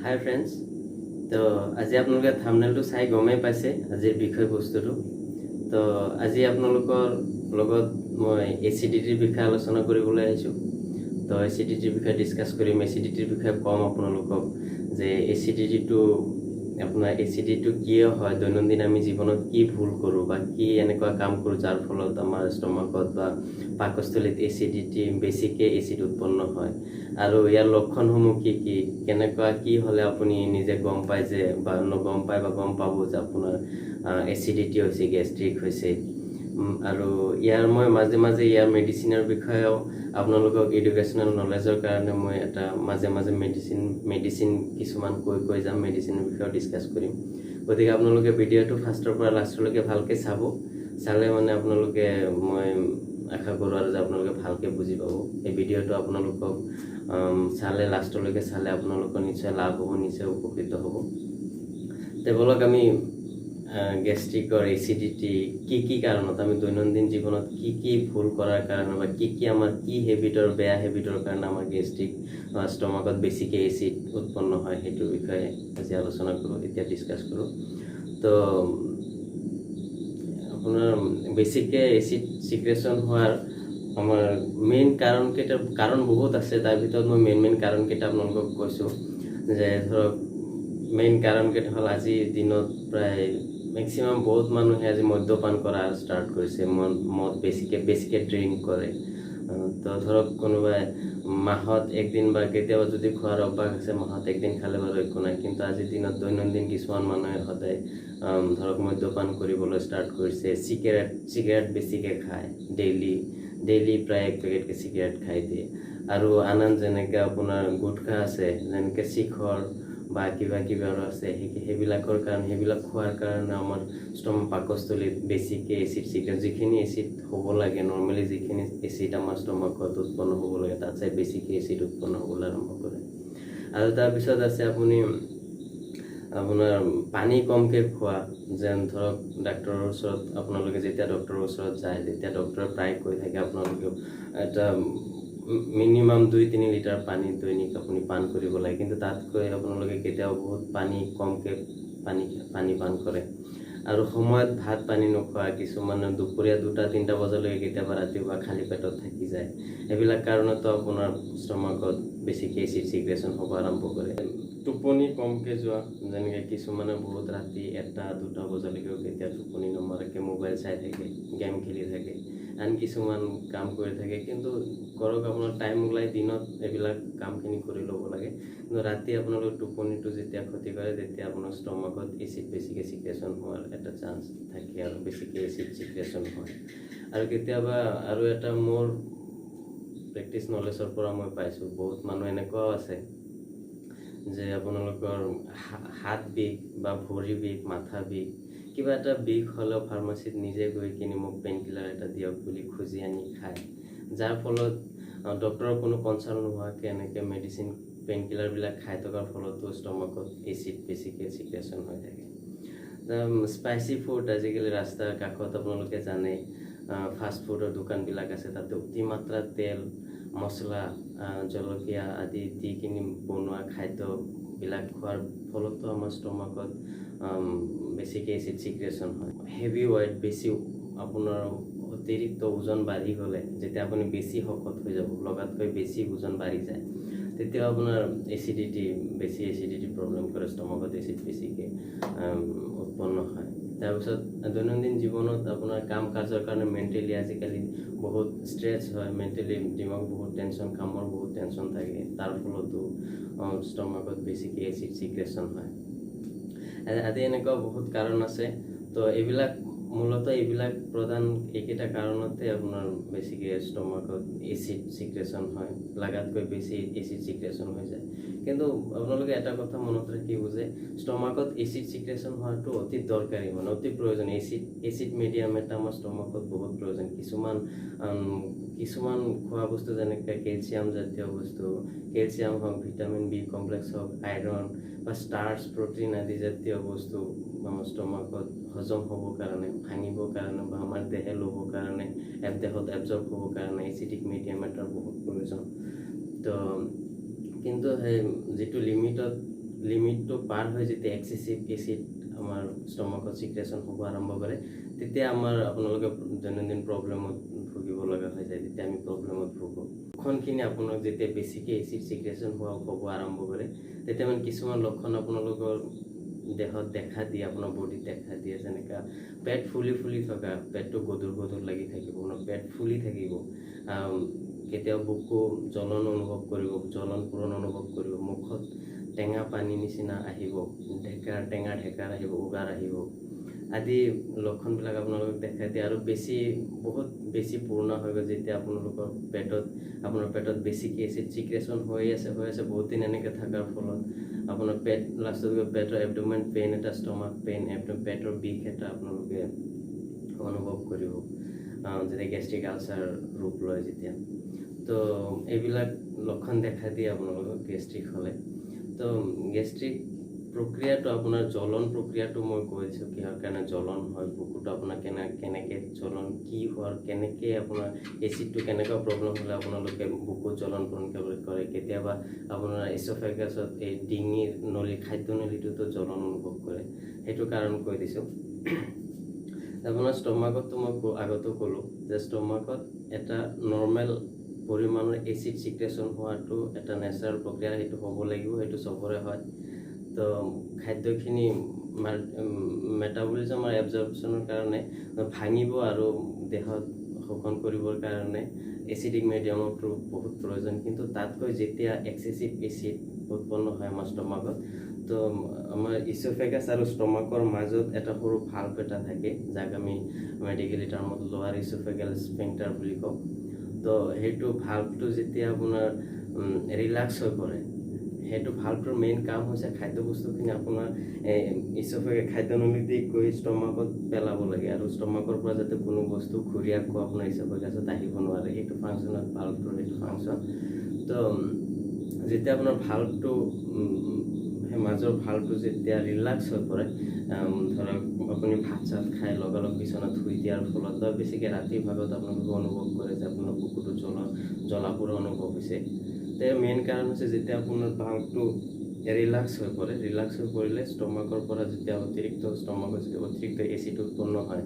হাই friends, তো আজি আপোনালোকে থাম্বনেইলটো চাই গমেই পাইছে আজিৰ বিষয়বস্তুটো। তো আজি আপোনালোকৰ লগত মই এচিডিটিৰ বিষয়ে আলোচনা কৰিবলৈ আহিছোঁ। তো এচিডিটিৰ বিষয়ে ডিছকাছ কৰিম, এচিডিটিৰ বিষয়ে ক'ম আপোনালোকক যে এচিডিটিটো কিয় হয়, দৈনন্দিন আমি জীৱনত কি ভুল কৰোঁ বা কি এনেকুৱা কাম কৰোঁ যাৰ ফলত আমাৰ ষ্টমাকত বা পাকস্থলীত বেছিকৈ এচিড উৎপন্ন হয়, আৰু ইয়াৰ লক্ষণসমূহ কি কি, কেনেকুৱা কি হ'লে আপুনি নিজে গম পায় যে বা গম পাব যে আপোনাৰ এচিডিটি হৈছে, গেষ্ট্ৰিক হৈছে। আৰু মই মাজে মাজে ইয়াৰ মেডিচিনৰ বিষয়েও আপোনালোকক এডুকেশ্যনেল নলেজৰ কাৰণে মই এটা মাজে মেডিচিন কিছুমান কৈ যাম, মেডিচিনৰ বিষয়েও ডিছকাছ কৰিম। গতিকে আপোনালোকে ভিডিঅ'টো ফাৰ্ষ্টৰ পৰা লাষ্টলৈকে ভালকৈ চালে মানে আপোনালোকে, মই আশা কৰোঁ আৰু যে আপোনালোকে ভালকৈ বুজি পাব। এই ভিডিঅ'টো আপোনালোকক লাষ্টলৈকে চালে আপোনালোকৰ নিশ্চয় লাভ হ'ব, নিশ্চয় উপকৃত হ'ব। ব'লক আমি গেষ্ট্ৰিকৰ এচিডিটি কি কাৰণত, আমি দৈনন্দিন জীৱনত কি ভুল কৰাৰ কাৰণে বা আমাৰ বেয়া হেবিটৰ কাৰণে আমাৰ গেষ্ট্ৰিক ষ্টমাকত বেছিকৈ এচিড উৎপন্ন হয় সেইটোৰ বিষয়ে আজি আলোচনা কৰোঁ, এতিয়া ডিছকাছ কৰোঁ। তো আপোনাৰ বেছিকৈ এচিড চিক্ৰেশ্যন হোৱাৰ আমাৰ মেইন কাৰণ বহুত আছে। তাৰ ভিতৰত মই মেইন কাৰণকেইটা আপোনালোকক কৈছোঁ যে ধৰক মেইন কাৰণকেইটা হ'ল, আজিৰ দিনত প্ৰায় মেক্সিমাম বহুত মানুহে আজি মদ্যপান কৰা ষ্টাৰ্ট কৰিছে, মদ বেছিকৈ ড্ৰিংক কৰে। তো ধৰক কোনোবাই মাহত একদিন বা কেতিয়াবা যদি খোৱাৰ অভ্যাস আছে, মাহত একদিন খালে বাৰু একো নাই, কিন্তু আজিৰ দিনত দৈনন্দিন কিছুমান মানুহে সদায় ধৰক মদ্যপান কৰিবলৈ ষ্টাৰ্ট কৰিছে। চিগাৰেট বেছিকৈ খায়, ডেইলি প্ৰায় 1 পেকেটকৈ চিগাৰেট খাই দিয়ে। আৰু যেনেকৈ আপোনাৰ গুটখা আছে, যেনেকৈ শিখৰ বা কিবা আৰু আছে, সেইবিলাক খোৱাৰ কাৰণে আমাৰ পাকস্থলীত বেছিকৈ এচিড চিক্ৰেট, যিখিনি এচিড হ'ব লাগে নৰ্মেলি, যিখিনি এচিড আমাৰ ষ্টমাকত উৎপন্ন হ'ব লাগে তাতছে বেছিকৈ এচিড উৎপন্ন হ'বলৈ আৰম্ভ কৰে। আৰু তাৰপিছত আছে আপোনাৰ পানী কমকৈ খোৱা। যেন ধৰক ডাক্তৰৰ ওচৰত আপোনালোকে যেতিয়া ডক্তৰৰ ওচৰত যায়, তেতিয়া ডক্তৰে প্ৰায় কৈ থাকে আপোনালোকেও এটা মিনিমাম 2-3 লিটাৰ পানী দৈনিক আপুনি পান কৰিব লাগে, কিন্তু তাতকৈ আপোনালোকে কেতিয়াও বহুত কমকৈ পানী পান কৰে। আৰু সময়ত ভাত পানী নোখোৱা, কিছুমানে দুপৰীয়া 2-3 বজালৈকে কেতিয়াবা ৰাতিপুৱা খালী পেটত থাকি যায়। এইবিলাক কাৰণতো আপোনাৰ ষ্টমাকত বেছিকৈ এচিড চিক্ৰেশ্যন হ'ব আৰম্ভ কৰে। টোপনি কমকৈ যোৱা, যেনেকৈ কিছুমানে বহুত ৰাতি 1-2 বজালৈকেও কেতিয়া টোপনি নমৰাকৈ মোবাইল চাই থাকে, গেম খেলি থাকে, আন কিছুমান কাম কৰি থাকে। কিন্তু কৰক, আপোনাৰ টাইম ওলাই দিনত এইবিলাক কামখিনি কৰি ল'ব লাগে, কিন্তু ৰাতি আপোনালোকৰ টোপনিটো যেতিয়া ক্ষতি কৰে, তেতিয়া আপোনাৰ ষ্টমাকত এচিড বেছিকৈ চিক্ৰেশ্যন হোৱাৰ এটা চান্স থাকে, আৰু বেছিকৈ এচিড চিক্ৰেশ্যন হয়। আৰু কেতিয়াবা আৰু এটা মোৰ প্ৰেক্টিছ নলেজৰ পৰা মই পাইছোঁ, বহুত মানুহ এনেকুৱাও আছে যে আপোনালোকৰ হাত বিষ বা ভৰি বিষ, মাথা বিষ, কিবা এটা বিষ হ'লেও ফাৰ্মাচীত নিজে গৈ কিনি মোক পেইন কিলাৰ এটা দিয়ক বুলি খুজি আনি খায়, যাৰ ফলত ডক্তৰৰ কোনো কনচাল্ট নোহোৱাকৈ এনেকৈ মেডিচিন পেইন কিলাৰবিলাক খাই থকাৰ ফলতো ষ্টমাকত এচিড বেছিকৈ চিক্ৰেশ্যন হৈ থাকে। স্পাইচি ফুড, আজিকালি ৰাস্তাৰ কাষত আপোনালোকে জানে ফাষ্ট ফুডৰ দোকানবিলাক আছে, তাতে অতিমাত্ৰা তেল, মছলা, জলকীয়া আদি দি কিনি বনোৱা খাদ্যবিলাক খোৱাৰ ফলতো আমাৰ ষ্টমাকত বেছিকৈ এচিড চিক্ৰেশ্যন হয়। হেভি ৱেইট, আপোনাৰ অতিৰিক্ত ওজন বাঢ়ি গ'লে, যেতিয়া আপুনি বেছি শকত হৈ যাব, লগাতকৈ বেছি ওজন বাঢ়ি যায়, তেতিয়াও আপোনাৰ বেছি এচিডিটি প্ৰব্লেম কৰে, ষ্টমাকত এচিড বেছিকৈ উৎপন্ন হয়। তাৰপিছত দৈনন্দিন জীৱনত আপোনাৰ কাম কাজৰ কাৰণে মেণ্টেলি আজিকালি বহুত ষ্ট্ৰেছ হয়, মেণ্টেলি দিমাগ বহুত টেনশ্যন, কামৰ বহুত টেনশ্যন থাকে, তাৰ ফলতো ষ্টমাকত বেছিকৈ এচিড চিক্ৰেশ্যন হয়। আদি এনেকুৱা বহুত কাৰণ আছে। তো এইবিলাক প্ৰধান এইকেইটা কাৰণতে আপোনাৰ বেছিকৈ ষ্টমাকত এচিড চিক্ৰেশ্যন হয়, লাগাতকৈ বেছি এচিড চিক্ৰেশ্যন হৈ যায়। কিন্তু আপোনালোকে এটা কথা মনত ৰাখিব যে ষ্টমাকত এচিড চিক্ৰেশ্যন হোৱাটো অতি দৰকাৰী, অতি প্ৰয়োজন। এচিড মিডিয়াম এটা আমাৰ ষ্টমাকত বহুত প্ৰয়োজন। কিছুমান খোৱা বস্তু যেনেকৈ কেলছিয়াম জাতীয় বস্তু, কেলছিয়াম হওক, ভিটামিন বি কমপ্লেক্স হওক, আইৰণ বা ষ্টাৰ্চ, প্ৰটিন আদি জাতীয় বস্তু আমাৰ ষ্টমাকত হজম হ'বৰ কাৰণে, ভাঙিবৰ কাৰণে বা আমাৰ দেহে ল'বৰ কাৰণে, দেহত এবজৰ্ব হ'বৰ কাৰণে এচিডিক মিডিয়াম এটাৰ বহুত প্ৰয়োজন। তো কিন্তু সেই যিটো লিমিটটো পাৰ হৈ যেতিয়া এক্সেচিভ এচিড আমাৰ ষ্টমাকত চিক্ৰেশ্যন হ'ব আৰম্ভ কৰে তেতিয়া আমাৰ আপোনালোকে দৈনন্দিন প্ৰব্লেমত ভুগিব লগা হৈ যায়, তেতিয়া আমি প্ৰব্লেমত ভুগোঁ। লক্ষণখিনি আপোনাক যেতিয়া বেছিকৈ এচিড চিক্ৰেশ্যন হ'ব আৰম্ভ কৰে তেতিয়া মানে কিছুমান লক্ষণ আপোনালোকৰ দেহত দেখা দিয়ে, আপোনাৰ বডিত দেখা দিয়ে, যেনেকা পেট ফুলি ফুলি থকা, পেটটো গধুৰ গধুৰ লাগি থাকিব, পেট ফুলি থাকিব, কেতিয়াও বুকু জ্বলন অনুভৱ কৰিব, জ্বলন পূৰণ অনুভৱ কৰিব, মুখত টেঙা পানী নিচিনা আহিব, টেঙা ঢেকাৰ আহিব, উগাৰ আহিব আদি লক্ষণবিলাক আপোনালোকক দেখা দিয়ে। আৰু বহুত বেছি পুৰণা হৈ গ'ল যেতিয়া আপোনালোকৰ আপোনাৰ পেটত বেছিকৈ এচিড চিক্ৰেশ্যন হৈ আছে বহুত দিন এনেকৈ থকাৰ ফলত আপোনাৰ লাষ্টত গৈ পেটৰ এবডোমেন পেইন এটা, ষ্টমাক পেইন, পেটৰ বিষ এটা আপোনালোকে অনুভৱ কৰিব, যেতিয়া গেষ্ট্ৰিক আলচাৰ ৰূপ লয় যেতিয়া। তো এইবিলাক লক্ষণ দেখা দিয়ে আপোনালোকক গেষ্ট্ৰিক হ'লে। তো গেষ্ট্ৰিক প্ৰক্ৰিয়াটো আপোনাৰ জ্বলন প্ৰক্ৰিয়াটো মই কৈছোঁ কিহৰ কাৰণে জ্বলন হয়, বুকুটো আপোনাৰ কেনেকৈ জ্বলন কি হোৱাৰ, কেনেকৈ আপোনাৰ এচিডটো কেনেকুৱা প্ৰব্লেম হ'লে আপোনালোকে বুকুত জ্বলন কৰে, কেতিয়াবা আপোনাৰ ইছ'ফেগাছত এই ডিঙিৰ নলী, খাদ্য নলীটোতো জ্বলন অনুভৱ কৰে, সেইটো কাৰণ কৈ দিছোঁ। আপোনাৰ ষ্টমাকততো মই আগতো ক'লোঁ যে ষ্টমাকত এটা নৰ্মেল পৰিমাণৰ এচিড চিক্ৰেশ্যন হোৱাটো এটা নেচাৰেল প্ৰক্ৰিয়া, সেইটো হ'ব লাগিব, সেইটো চবৰে হয়। তো খাদ্যখিনি মেটাবলিজম আৰু এবজৰ্পশ্যনৰ কাৰণে ভাঙিব আৰু দেহত শোষণ কৰিবৰ কাৰণে এচিডিক মিডিয়ামৰটো বহুত প্ৰয়োজন, কিন্তু তাতকৈ যেতিয়া এক্সেচিভ এচিড উৎপন্ন হয় আমাৰ ষ্টমাকত, তো আমাৰ ইছ'ফেগাছ আৰু ষ্টমাকৰ মাজত এটা সৰু ভাল্ভ এটা থাকে, যাক আমি মেডিকেলি টাৰ্মত লোৱাৰ ইছ'ফেগেল স্ফিংটাৰ বুলি কওঁ। তো সেইটো ভাল্ভটো যেতিয়া আপোনাৰ ৰিলেক্স হৈ পৰে, সেইটো ভাল্ভটোৰ মেইন কাম হৈছে খাদ্যবস্তুখিনি আপোনাৰ খাদ্যনলীত গৈ ষ্টমাকত পেলাব লাগে, আৰু ষ্টমাকৰ পৰা যাতে কোনো বস্তু ঘূৰি আকৌ আপোনাৰ ইছ'ফেগাছত আহিব নোৱাৰে, সেইটো ফাংচনত ভাল্ভটোৰ সেইটো ফাংচন। তো যেতিয়া আপোনাৰ ভাল্ভটো সেই মাজৰ ভাল্ভটো যেতিয়া ৰিলেক্স হৈ পৰে, ধৰক আপুনি ভাত চাত খাই লগালগ বিচনাত শুই দিয়াৰ ফলত বা বেছিকৈ ৰাতিৰ ভাগত আপোনালোকে অনুভৱ কৰে যে আপোনাৰ বুকুটো জ্বলাপুৰা অনুভৱ হৈছে, তাৰ মেইন কাৰণ হৈছে যেতিয়া আপোনাৰ ভাল্ভটো ৰিলেক্স হৈ পৰে, ৰিলেক্স হৈ পৰিলে ষ্টমাকৰ পৰা যেতিয়া অতিৰিক্ত এচিড উৎপন্ন হয়,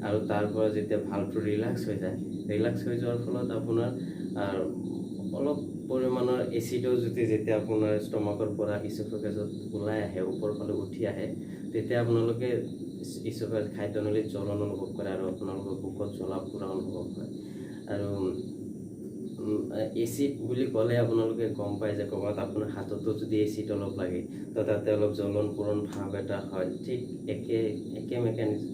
আৰু তাৰ পৰা যেতিয়া ভাল্ভটো ৰিলেক্স হৈ যায়, ৰিলেক্স হৈ যোৱাৰ ফলত আপোনাৰ অলপ পৰিমাণৰ এচিডো যেতিয়া আপোনাৰ ষ্টমাকৰ পৰা ইছ'ফেগাছত ওলাই আহে, ওপৰৰ ফালে উঠি আহে, তেতিয়া আপোনালোকে খাদ্যনলীত জ্বলন অনুভৱ কৰে আৰু আপোনালোকৰ বুকত জ্বলা পোৰা অনুভৱ হয়। আৰু এচিড বুলি ক'লে আপোনালোকে গম পায় যে ক'ৰবাত আপোনাৰ হাততো যদি এচিড অলপ লাগে, তো তাতে অলপ জ্বলন পূৰণ ভাৱ এটা হয়, ঠিক একে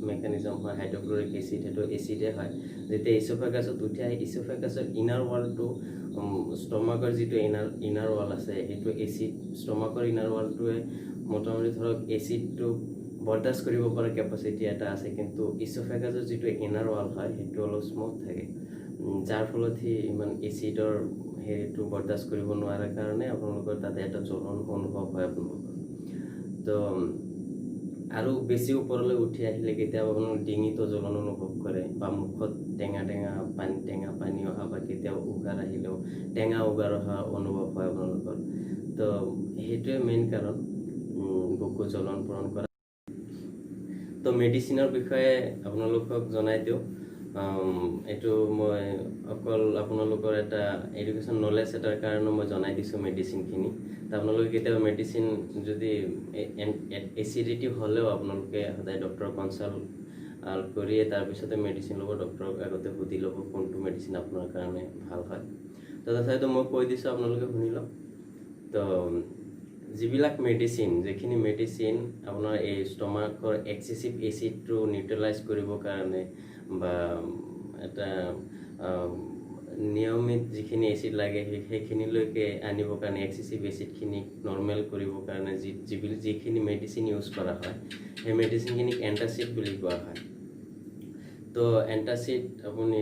মেকানিজম হয়। হাইড্ৰক্লৰিক এচিড সেইটো এচিডে হয়, যেতিয়া ইছ'ফেগাছত উঠি আহে, ইছ'ফেগাছৰ ইনাৰ ৱালটো, ষ্টমাকৰ যিটো ইনাৰ ৱাল আছে, সেইটো এচিড, ষ্টমাকৰ ইনাৰ ৱালটোৱে মোটামুটি ধৰক এচিডটো বৰদাস্ত কৰিব পৰা কেপাচিটি এটা আছে, কিন্তু ইছ'ফেগাছৰ যিটো ইনাৰ ৱাল হয় সেইটো অলপ স্মুথ থাকে, যাৰ ফলত সি ইমান এচিডৰ হেৰিটো বৰদাস্ত কৰিব নোৱাৰাৰ কাৰণে আপোনালোকৰ তাতে এটা জ্বলন অনুভৱ হয় আপোনালোকৰ। তো আৰু বেছি ওপৰলৈ উঠি আহিলে কেতিয়াবা আপোনালোকৰ ডিঙিতো জ্বলন অনুভৱ কৰে, বা মুখত টেঙা পানী অহা, বা কেতিয়াবা উগাৰ আহিলেও টেঙা উগাৰ অহা অনুভৱ হয় আপোনালোকৰ। তো সেইটোৱে মেইন কাৰণ বুকু জ্বলন পূৰণ কৰা। তো মেডিচিনৰ বিষয়ে আপোনালোকক জনাই দিওঁ। এইটো মই অকল আপোনালোকৰ এটা এডুকেশ্যন নলেজ এটাৰ কাৰণে মই জনাই দিছোঁ মেডিচিনখিনি। তো আপোনালোকে কেতিয়াবা মেডিচিন যদি এচিডিটি হ'লেও আপোনালোকে সদায় ডক্টৰক কনচাল্ট কৰিয়ে তাৰপিছতে মেডিচিন ল'ব, ডক্টৰক আগতে সুধি ল'ব কোনটো মেডিচিন আপোনাৰ কাৰণে ভাল হয়। তো তথাপিতো মই কৈ দিছোঁ, আপোনালোকে শুনি লওক। তো যিখিনি মেডিচিন আপোনাৰ এই ষ্টমাকৰ এক্সেচিভ এচিডটো নিউট্ৰেলাইজ কৰিবৰ কাৰণে, বা এটা নিয়মিত যিখিনি এচিড লাগে সেইখিনিলৈকে আনিবৰ কাৰণে, এক্সেচিভ এচিডখিনি নৰ্মেল কৰিবৰ কাৰণে যিখিনি মেডিচিন ইউজ কৰা হয়, সেই মেডিচিনখিনিক এণ্টাচিড বুলি কোৱা হয়। তো এণ্টাচিড আপুনি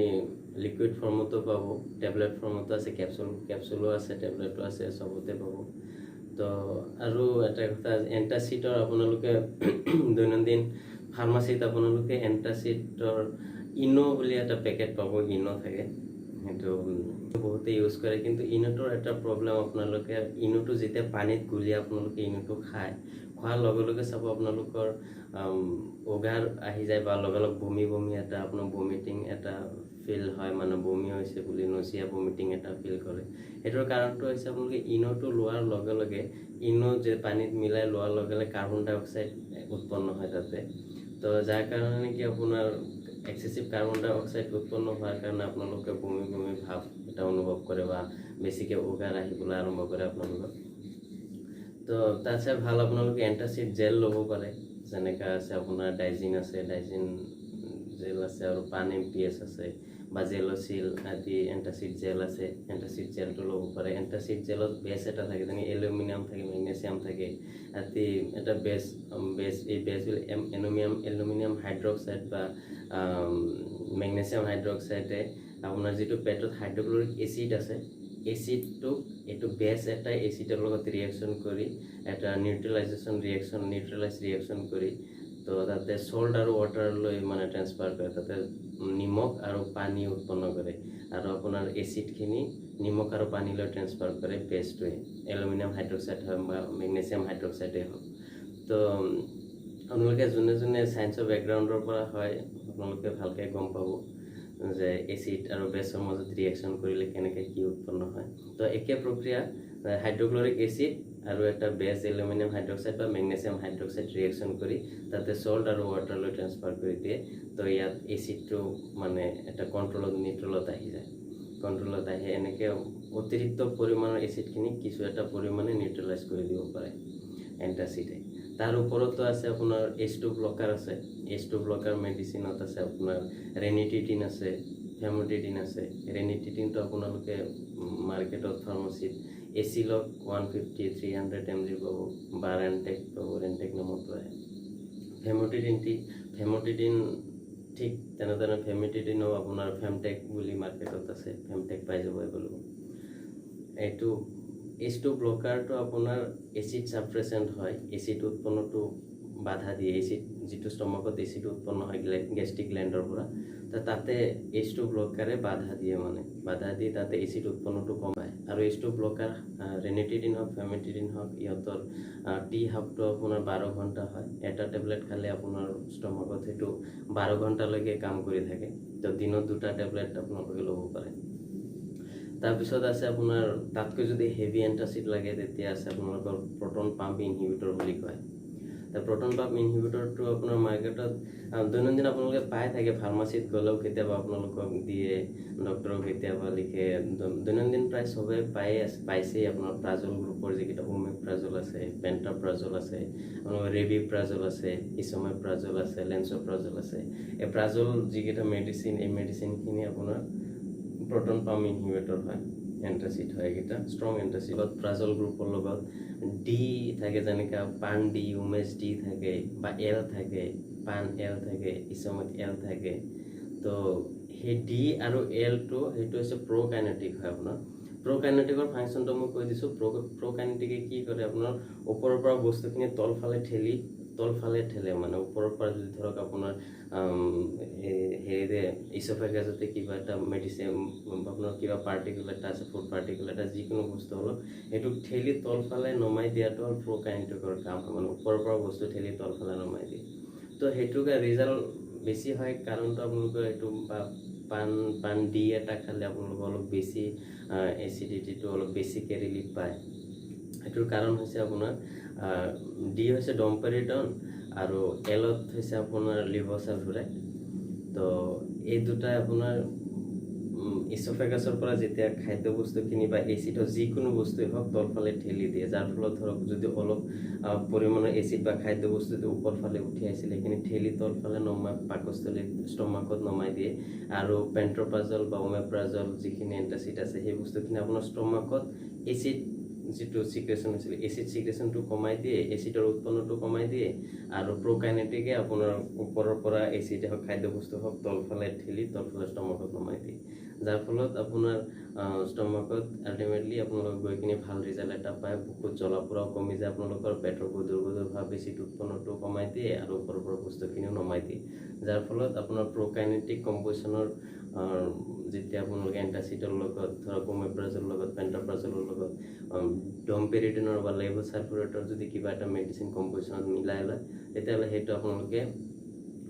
লিকুইড ফৰ্মতো পাব, টেবলেট ফৰ্মতো আছে, কেপচুলো আছে, টেবলেটো আছে, চবতে পাব। তো আৰু এটা কথা, এণ্টাচিডৰ আপোনালোকে দৈনন্দিন ফাৰ্মাচীত আপোনালোকে এণ্টাচিডৰ ইনো বুলি এটা পেকেট পাব, ইনো থাকে, সেইটো বহুতে ইউজ কৰে, কিন্তু ইনোটোৰ এটা প্ৰব্লেম আপোনালোকে ইনোটো যেতিয়া পানীত গুলি আপোনালোকে ইনোটো খোৱাৰ লগে লগে চাব আপোনালোকৰ উগাৰ আহি যায় বা লগে লগে বমি এটা আপোনাৰ ভমিটিং এটা ফিল হয়, মানে বমি হৈছে বুলি নচিয়া ভমিটিং এটা ফিল কৰে। সেইটোৰ কাৰণটো হৈছে আপোনালোকে ইনোটো লোৱাৰ লগে লগে ইনো যে পানীত মিলাই লোৱাৰ লগে লগে কাৰ্বন ডাই অক্সাইড উৎপন্ন হয় তাতে। তো যাৰ কাৰণে নেকি আপোনাৰ এক্সেচিভ কাৰ্বন ডাই অক্সাইড উৎপন্ন হোৱাৰ কাৰণে আপোনালোকে বমি ভাৱ এটা অনুভৱ কৰে বা বেছিকৈ উগাৰ আহিবলৈ আৰম্ভ কৰে আপোনালোকৰ। তো তাতছে ভাল আপোনালোকে এণ্টাচিড জেল ল'ব পাৰে, যেনেকৈ আছে আপোনাৰ ডাইজিন আছে, ডাইজিন জেল আছে, আৰু পান MPS আছে বা জেলচিল আদি এণ্টাচিড জেল আছে। এণ্টাচিড জেলটো ল'ব পাৰে। এণ্টাচিড জেলত বেছ এটা থাকে, যেনে এলুমিনিয়াম থাকে, মেগনেছিয়াম থাকে, আদি এটা বেছ এই বেছবিল এলুমিনিয়াম হাইড্ৰক্সাইড বা মেগনেছিয়াম হাইড্ৰক্সাইডে আপোনাৰ যিটো পেটত হাইড্ৰক্লৰিক এচিড আছে, এচিডটোক এইটো বেছ এটাই এচিডৰ লগত ৰিয়েকশ্যন কৰি এটা নিউট্ৰেলাইজ ৰিয়েকশ্যন কৰি তো তাতে সল্ট আৰু ৱাটাৰলৈ মানে ট্ৰেন্সফাৰ কৰে, তাতে নিমখ আৰু পানী উৎপন্ন কৰে, আৰু আপোনাৰ এচিডখিনি নিমখ আৰু পানীলৈ ট্ৰেন্সফাৰ কৰে বেছটোৱে, এলুমিনিয়াম হাইড্ৰক্সাইড হওক বা মেগনেছিয়াম হাইড্ৰক্সাইডেই হওক। তো আপোনালোকে যোনে ছায়েন্সৰ বেকগ্ৰাউণ্ডৰ পৰা হয় আপোনালোকে ভালকৈ গম পাব যে এচিড আৰু বেছৰ মাজত ৰিয়েকশ্যন কৰিলে কেনেকৈ কি উৎপন্ন হয়। তো একে প্ৰক্ৰিয়া হাইড্ৰক্লৰিক এচিড আৰু এটা বেছ এলুমিনিয়াম হাইড্ৰক্সাইড বা মেগনেছিয়াম হাইড্ৰক্সাইড ৰিয়েকশ্যন কৰি তাতে সল্ট আৰু ৱাটাৰলৈ ট্ৰেন্সফাৰ কৰি দিয়ে। তো ইয়াত এচিডটো মানে এটা নিউট্ৰেলত আহি যায়, কণ্ট্ৰলত আহি এনেকৈ অতিৰিক্ত পৰিমাণৰ এচিডখিনি কিছু এটা পৰিমাণে নিউট্ৰেলাইজ কৰি দিব পাৰে এণ্টাচিডে। তাৰ ওপৰতো আছে আপোনাৰ H2 ব্লকাৰ আছে। H2 ব্লকাৰ মেডিচিনত আছে আপোনাৰ ৰেনিটিটিন আছে, ফেমোটিডিন আছে। ৰেনিটিটিনটো আপোনালোকে মাৰ্কেটত ফাৰ্মাচীত এচিলক 150-300 mg পাব, বা ৰেণ্টেক পাব, ৰেণ্টেক নামতো আহে। ফেমোটিডিন ঠিক তেনেধৰণে ফেমোটিডিনো আপোনাৰ ফেমটেক বুলি মাৰ্কেটত আছে, ফেমটেক পাই যাব এভেইলেবল। এইটো H2 ব্লকাৰটো আপোনাৰ এচিড ছাপ্ৰেচেণ্ট হয়, এচিড উৎপন্নটো বাধা দিয়ে। এচিড যিটো ষ্টমাকত এচিড উৎপন্ন হয় গেষ্ট্ৰিক গ্লেণ্ডৰ পৰা, তাতে H2 ব্লকাৰে বাধা দিয়ে তাতে এচিড উৎপন্নটো কমায়। আৰু H2 ব্লকাৰ ৰেনিটিডিন হওক, ফেমোটিডিন হওক, ইহঁতৰ টি হাফটো আপোনাৰ 12 ঘণ্টা হয়। এটা টেবলেট খালে আপোনাৰ ষ্টমাকত সেইটো 12 ঘণ্টালৈকে কাম কৰি থাকে। তো দিনত 2টা টেবলেট আপোনালোকে ল'ব পাৰে। তাৰপিছত আছে আপোনাৰ তাতকৈ যদি হেভি এণ্টাচিড লাগে তেতিয়া আছে আপোনালোকৰ প্ৰটন পাম্প ইনহিবিটৰ বুলি কয়। প্ৰটন পাম্প ইনহিবিটৰটো আপোনাৰ মাৰ্কেটত দৈনন্দিন আপোনালোকে পাই থাকে, ফাৰ্মাচীত গ'লেও কেতিয়াবা আপোনালোকক দিয়ে, ডক্টৰক কেতিয়াবা লিখে, দৈনন্দিন প্ৰায় চবে পাইছেই। আপোনাৰ প্ৰাজল গ্ৰুপৰ যিকেইটা ওমেপ্ৰাজল আছে, পেণ্টাপ্ৰাজল আছে, আপোনাৰ ৰেবিপ্ৰাজল আছে, ইছ'মেপ্ৰাজল আছে, লেন্সোপ্ৰাজল আছে। এই প্ৰাজল যিকেইটা মেডিচিন, এই মেডিচিনখিনি আপোনাৰ প্ৰটন পাম্প ইনহিবিটৰ হয়, এণ্টাচিড হয়। এইকেইটা ষ্ট্ৰং এণ্টাচিডত প্ৰাজল গ্ৰুপৰ লগত ডি থাকে, যেনেকৈ পান ডি, উমেশ ডি থাকে, বা এল থাকে, পান এল থাকে, ইছ'মেট এল থাকে। তো সেই ডি আৰু এলটো সেইটো হৈছে প্ৰ'কাইনেটিক হয়। আপোনাৰ প্ৰ'কাইনেটিকৰ ফাংচনটো মই কৈ দিছোঁ। প্ৰ'কাইনেটিকে কি কৰে, আপোনাৰ ওপৰৰ পৰা বস্তুখিনি তলফালে ঠেলে, মানে ওপৰৰ পৰা যদি ধৰক আপোনাৰ হেৰিৰে ইছ'ফেগাছতে কিবা এটা মেডিচিন, আপোনাৰ কিবা পাৰ্টিকুল এটা আছে, ফুড পাৰ্টিকুল এটা, যিকোনো বস্তু অলপ সেইটো ঠেলি তলফালে নমাই দিয়াটো হ'ল প্ৰ'কাইনেটিকৰ কাম, মানে ওপৰৰ পৰা বস্তু ঠেলি তলফালে নমাই দিয়ে। তো সেইটোকে ৰিজাল্ট বেছি হয়, কাৰণটো আপোনালোকৰ এইটো পান ডি এটা খালে আপোনালোকৰ অলপ বেছি এচিডিটিটো অলপ বেছিকৈ ৰিলিফ পায়। সেইটোৰ কাৰণ হৈছে আপোনাৰ ডি হৈছে ডম্পেৰিডন আৰু এলত হৈছে আপোনাৰ লিভ'চালফুৰাইড। তো এই দুটাই আপোনাৰ ইছ'ফেগাছৰ পৰা যেতিয়া খাদ্য বস্তুখিনি বা এচিডৰ যিকোনো বস্তুৱেই হওক তলফালে ঠেলি দিয়ে, যাৰ ফলত ধৰক যদি অলপ পৰিমাণৰ এচিড বা খাদ্য বস্তুটো ওপৰফালে উঠি আহিছিলে, সেইখিনি ঠেলি তলফালে নমাই পাকস্থলীত ষ্টমাকত নমাই দিয়ে। আৰু পেণ্ট্ৰপ্ৰাজল বা ওমেপ্ৰাজল যিখিনি এণ্টাচিড আছে, সেই বস্তুখিনি আপোনাৰ ষ্টমাকত এচিড যিটো চিক্ৰেশ্যন হৈছিলে, এচিড চিক্ৰেশ্যনটো কমাই দিয়ে, এচিডৰ উৎপন্নটো কমাই দিয়ে। আৰু প্ৰ'কাইনেটিকে আপোনাৰ ওপৰৰ পৰা এচিডে হওক, খাদ্য বস্তু হওক, তলফালে ঠেলি তলফালে ষ্টমাকত নমাই দিয়ে, যাৰ ফলত আপোনাৰ ষ্টমাকত আল্টিমেটলি আপোনালোক গৈ কিনি ভাল ৰিজাল্ট এটা পায়। বুকুত জ্বলা-পোৰাও কমি যায়, আপোনালোকৰ পেটৰ গধুৰ ভাৱ, এচিড উৎপন্নটো কমাই দিয়ে, আৰু ওপৰৰ পৰা বস্তুখিনিও নমাই দিয়ে, যাৰ ফলত আপোনাৰ প্ৰ'কাইনেটিক কম্প'জিশ্যনৰ যেতিয়া আপোনালোকে এণ্টাচিডৰ লগত ধৰক ওমেপ্ৰাজলৰ লগত পেণ্টাপ্ৰাজলৰ লগত ডমপেৰিডনৰ বা লেভোচালফিউৰেটৰ যদি কিবা এটা মেডিচিন কম্পজিশ্যনত মিলাই লয় তেতিয়াহ'লে সেইটো আপোনালোকে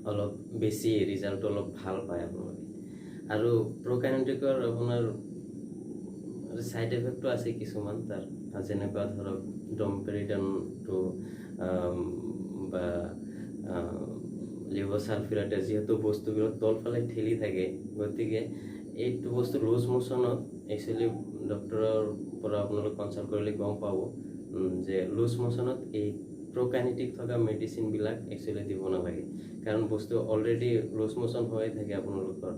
অলপ বেছি ৰিজাল্টটো অলপ ভাল পায় আপোনালোকে। আৰু প্ৰকাইনেটিকৰ আপোনাৰ সাইড এফেক্টটো আছে কিছুমান তাৰ, যেনেকুৱা ধৰক ডমপেৰিডনটো বা লেভোচালফিউৰেটে যিহেতু বস্তুবিলাক তলফালে ঠেলি থাকে, গতিকে এইটো বস্তু লুজ মোশ্যনত একচুৱেলি ডক্টৰৰ পৰা আপোনালোক কনচাল্ট কৰিলে গম পাব যে লুজ মোশ্যনত এই প্ৰকাইনেটিক থকা মেডিচিনবিলাক একচুৱেলি দিব নালাগে, কাৰণ বস্তু অলৰেডি লুজ মোশ্যন হৈ থাকে আপোনালোকৰ,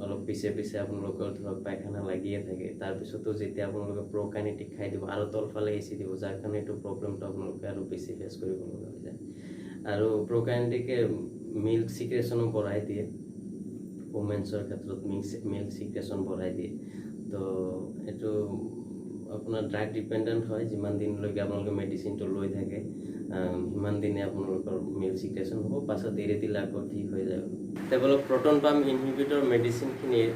অলপ পিছে পিছে আপোনালোকৰ ধৰক পায়খানা লাগিয়ে থাকে, তাৰপিছতো যেতিয়া আপোনালোকে প্ৰকাইনেটিক খাই দিব আৰু তলফালে এচি দিব, যাৰ কাৰণে এইটো প্ৰব্লেমটো আপোনালোকে আৰু বেছি ফেচ কৰিব লগা হৈ যায়। আৰু প্ৰকাইনেটিকে মিল্ক চিক্ৰেশ্যনো বঢ়াই দিয়ে, ওমেন্সৰ ক্ষেত্ৰত মিল্ক চিক্ৰেশ্যন বঢ়াই দিয়ে। তো এইটো আপোনাৰ ড্ৰাগ ডিপেণ্ডেণ্ট হয়, যিমান দিনলৈকে আপোনালোকে মেডিচিনটো লৈ থাকে সিমান দিনে আপোনালোকৰ মিল্ক চিক্ৰেশ্যন হ'ব, পাছত এৰি দিলে আকৌ ঠিক হৈ যায়। কেৱল প্ৰটন পাম্প ইনহিবিটৰ মেডিচিনখিনিৰ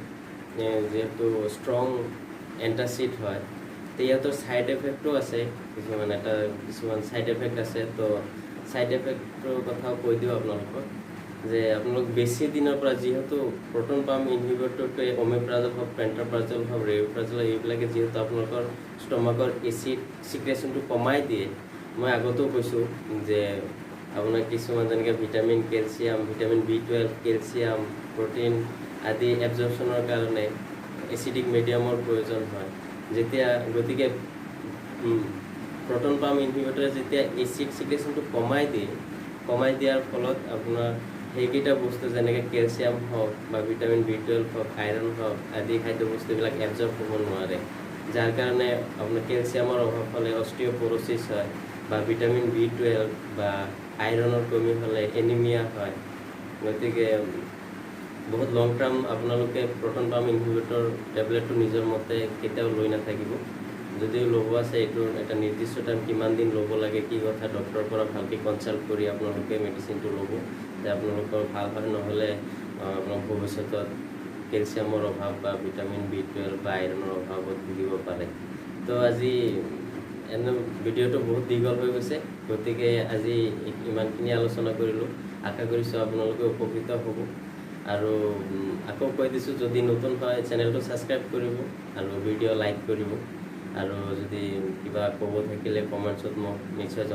যিহেতু ষ্ট্ৰং এণ্টাচিড হয়, সিহঁতৰ ছাইড এফেক্টটো আছে কিছুমান ছাইড এফেক্ট আছে। তো ছাইড এফেক্টৰ কথাও কৈ দিওঁ আপোনালোকক যে আপোনালোক বেছি দিনৰ পৰা, যিহেতু প্ৰটন পাম্প ইনহিবিটৰটোৱে ওমেপ্ৰাজল হওক, পেণ্টাপ্ৰাজল হওক, ৰেভিপ্ৰাজল এইবিলাকে যিহেতু আপোনালোকৰ ষ্টমাকৰ এচিড চিক্ৰেশ্যনটো কমাই দিয়ে। মই আগতেও কৈছোঁ যে আপোনাৰ কিছুমান যেনেকৈ vitamin, calcium, vitamin B12, calcium, protein আদি এবজৰ্পশ্যনৰ কাৰণে এচিডিক মিডিয়ামৰ প্ৰয়োজন হয়। গতিকে প্ৰটন পাম্প ইনহিবিটৰে যেতিয়া এচিড চিক্ৰেশ্যনটো কমাই দিয়াৰ ফলত আপোনাৰ সেইকেইটা বস্তু যেনেকৈ কেলছিয়াম হওক বা ভিটামিন B12 হওক, আইৰণ হওক আদি খাদ্য বস্তুবিলাক এবজৰ্ব হ'ব নোৱাৰে, যাৰ কাৰণে আপোনাৰ কেলছিয়ামৰ অভাৱ হ'লে অষ্টিঅ'পৰচিছ হয়, বা ভিটামিন B12 বা আইৰণৰ কমি হ'লে এনিমিয়া হয়। গতিকে বহুত লং টাৰ্ম আপোনালোকে প্ৰটন পাম্প ইনহিবিটৰ টেবলেটটো নিজৰ মতে কেতিয়াও লৈ নাথাকিব। যদিও ল'ব আছে, এইটো এটা নিৰ্দিষ্ট টাইম কিমান দিন ল'ব লাগে কি কথা ডক্টৰৰ পৰা ভালকৈ কনচাল্ট কৰি আপোনালোকে মেডিচিনটো ল'ব, যে আপোনালোকৰ ভাল হয়, নহ'লে আপোনাৰ ভৱিষ্যতত কেলছিয়ামৰ অভাৱ বা ভিটামিন B12 বা আইৰণৰ অভাৱত ভুগিব পাৰে। তো আজি ভিডিঅ'টো বহুত দীঘল হৈ গৈছে, গতিকে আজি ইমানখিনি আলোচনা কৰিলোঁ। আশা কৰিছোঁ আপোনালোকে উপকৃত হ'ব। আৰু আকৌ কৈ দিছোঁ, যদি নতুন হয় চেনেলটো ছাবস্ক্ৰাইব কৰিব আৰু ভিডিঅ' লাইক কৰিব, আৰু যদি কিবা ক'ব থাকিলে কমেণ্টছত মোক নিশ্চয়